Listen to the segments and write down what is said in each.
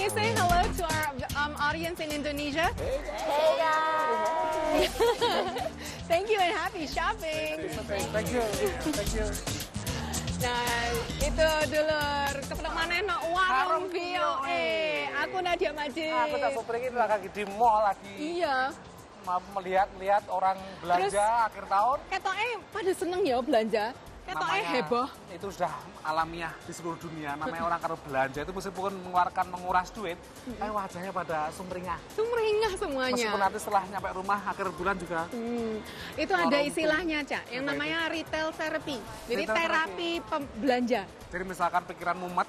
Can you say hello to our audience in Indonesia? Hey guys! Thank you and happy shopping. Thank you. Nah, itu dulur kepenak maneh no warung VOA. Aku Nadia Majid. Aku tak supring itu lagi di mall lagi. Iya. Mau melihat orang belanja Terus, akhir tahun. Ketoknya pada seneng ya belanja. Ketoknya heboh. Itu sudah alamiah di seluruh dunia. Namanya orang kalau belanja itu meskipun menguras duit, wajahnya pada sumringah. Sumringah semuanya. Meskipun nanti setelah nyampe rumah akhir bulan juga. Itu ada istilahnya, Cak, yang namanya retail therapy. Jadi Retail terapi belanja. Jadi misalkan pikiran mumet,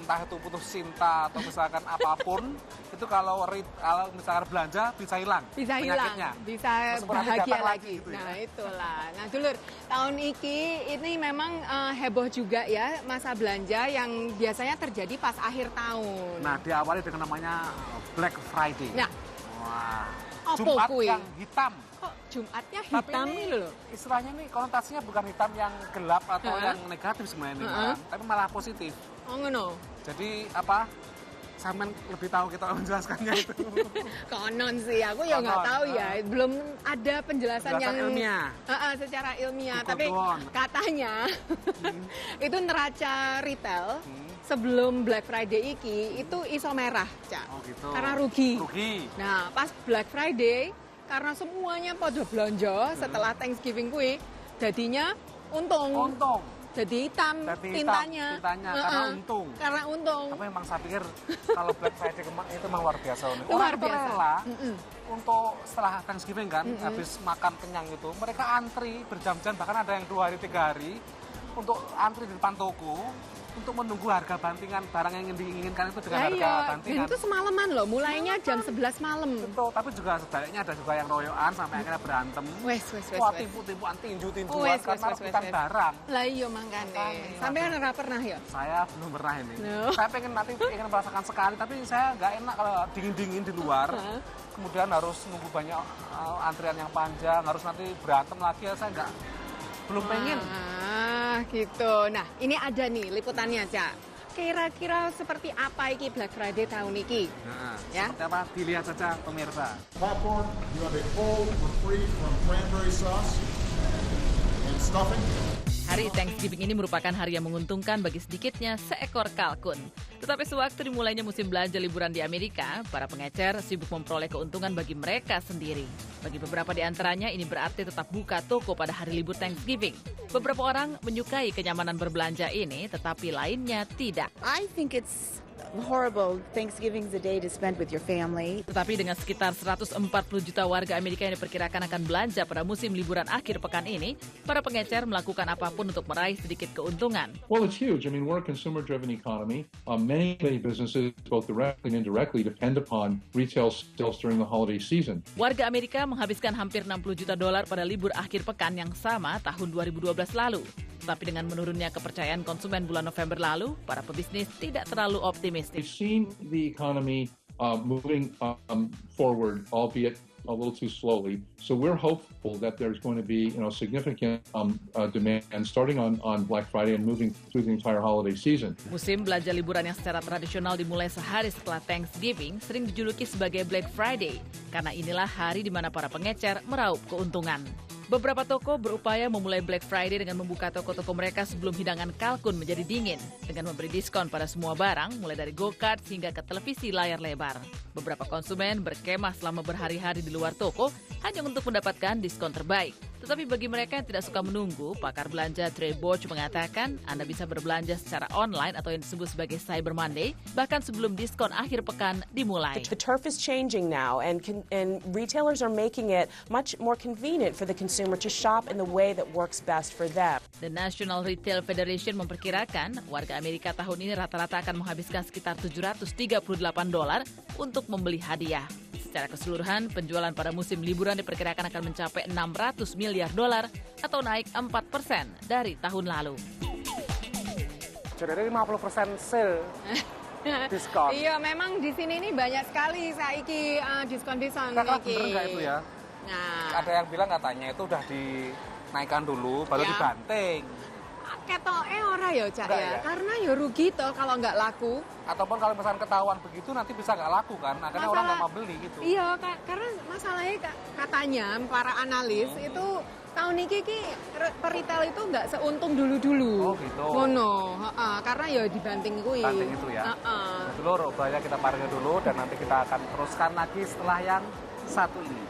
entah itu putus cinta atau misalkan apapun, itu kalau misalkan belanja bisa hilang. Bisa hilang, bisa meskipun nanti bahagia datang lagi. gitu ya. Nah itulah. Nah dulur, tahun ini memang heboh juga ya masa belanja yang biasanya terjadi pas akhir tahun. Nah diawali dengan namanya Black Friday. Nah, wah, apa Jumat kui? yang hitam. Kok Jumatnya Tapi hitam ini nih loh? istilahnya nih konotasinya bukan hitam yang gelap atau yang negatif sebenarnya, kan, tapi malah positif. Oh ngono. Jadi apa? Sampean lebih tahu kita menjelaskannya itu. Konon sih, aku ya nggak tahu ya. Belum ada penjelasan yang ilmiah. Secara ilmiah. Google Tapi doang. katanya itu neraca retail sebelum Black Friday itu iso merah, Cak. Oh gitu. Karena rugi. Rugi. Nah, pas Black Friday karena semuanya pada belanja setelah Thanksgiving kuwi, jadinya untung. Untung. Jadi hitam tintanya. Karena untung. Karena untung. Tapi memang saya pikir kalau Black Friday kemarin itu memang luar biasa. Luar Orang biasa. rela untuk setelah Thanksgiving kan, habis makan kenyang itu, mereka antri berjam-jam, bahkan ada yang 2 hari 3 hari untuk antri di depan toko untuk menunggu harga bantingan barang yang diinginkan itu dengan harga bantingan. Dan itu semalaman loh, mulainya jam 11 malam. Betul, tapi juga sebaliknya ada juga yang royoan sampai akhirnya berantem. Wah, tipu-tipuan, tinju-tinjuan karena rebutan barang. Lah iya makanya. Sampai kan ora pernah ya? Saya belum pernah ini. No. Saya pengen merasakan sekali, tapi saya nggak enak kalau dingin-dingin di luar. Kemudian harus nunggu banyak antrian yang panjang, harus nanti berantem lagi, saya belum pengen. Gitu. Nah, ini ada nih liputannya, Cak. Kira-kira seperti apa iki Black Friday tahun iki? Nah, ya? Seperti apa? Dilihat saja pemirsa. Popcorn, you have a full or free from cranberry sauce and stuffing. Hari Thanksgiving ini merupakan hari yang menguntungkan bagi sedikitnya seekor kalkun. Tetapi sewaktu dimulainya musim belanja liburan di Amerika, para pengecer sibuk memperoleh keuntungan bagi mereka sendiri. Bagi beberapa di antaranya, ini berarti tetap buka toko pada hari libur Thanksgiving. Beberapa orang menyukai kenyamanan berbelanja ini, tetapi lainnya tidak. I think it's horrible. Thanksgiving's a day to spend with your family. Tetapi dengan sekitar 140 juta warga Amerika yang diperkirakan akan belanja pada musim liburan akhir pekan ini, para pengecer melakukan apapun untuk meraih sedikit keuntungan. Well, it's huge. I mean, we're a consumer-driven economy. Many businesses, both directly and indirectly, depend upon retail sales during the holiday season. Warga Amerika menghabiskan hampir 60 juta dolar pada libur akhir pekan yang sama tahun 2012 lalu. Tetapi dengan menurunnya kepercayaan konsumen bulan November lalu, para pebisnis tidak terlalu We've optimistis. seen the economy moving forward, albeit a little too slowly. So we're hopeful that there's going to be, significant demand starting on Black Friday and moving through the entire holiday season. Musim belanja liburan yang secara tradisional dimulai sehari setelah Thanksgiving sering dijuluki sebagai Black Friday, karena inilah hari di mana para pengecer meraup keuntungan. Beberapa toko berupaya memulai Black Friday dengan membuka toko-toko mereka sebelum hidangan kalkun menjadi dingin, dengan memberi diskon pada semua barang, mulai dari go-kart hingga ke televisi layar lebar. Beberapa konsumen berkemah selama berhari-hari di luar toko hanya untuk mendapatkan diskon terbaik. Tetapi bagi mereka yang tidak suka menunggu, pakar belanja Trey Borch mengatakan Anda bisa berbelanja secara online atau yang disebut sebagai Cyber Monday, bahkan sebelum diskon akhir pekan dimulai. The turf is changing now, and retailers are making it much more convenient for the consumer to shop in the way that works best for them. The National Retail Federation memperkirakan warga Amerika tahun ini rata-rata akan menghabiskan sekitar $738 untuk membeli hadiah. Secara keseluruhan, penjualan pada musim liburan diperkirakan akan mencapai $600 miliar atau naik 4% dari tahun lalu. Jadi 50% sale diskon. Iya, memang di sini ini banyak sekali saiki diskon-diskon. Kira-kira bener nggak itu ya? Nah, Ada yang bilang katanya itu udah dinaikkan dulu, baru Ya. dibanting. ketoke ora ya, Cak Enggak ya? ya? Karena ya rugi toh kalau nggak laku. Ataupun kalau misalkan ketahuan begitu nanti bisa nggak laku kan, akhirnya orang nggak mau beli gitu. Iya, karena masalahnya katanya para analis itu tahun ini peritel itu nggak seuntung dulu-dulu. Oh gitu. Ngono, karena ya dibanting kuwi. Banting itu ya. Jadi lho, bahaya kita parkir dulu dan nanti kita akan teruskan lagi setelah yang satu ini.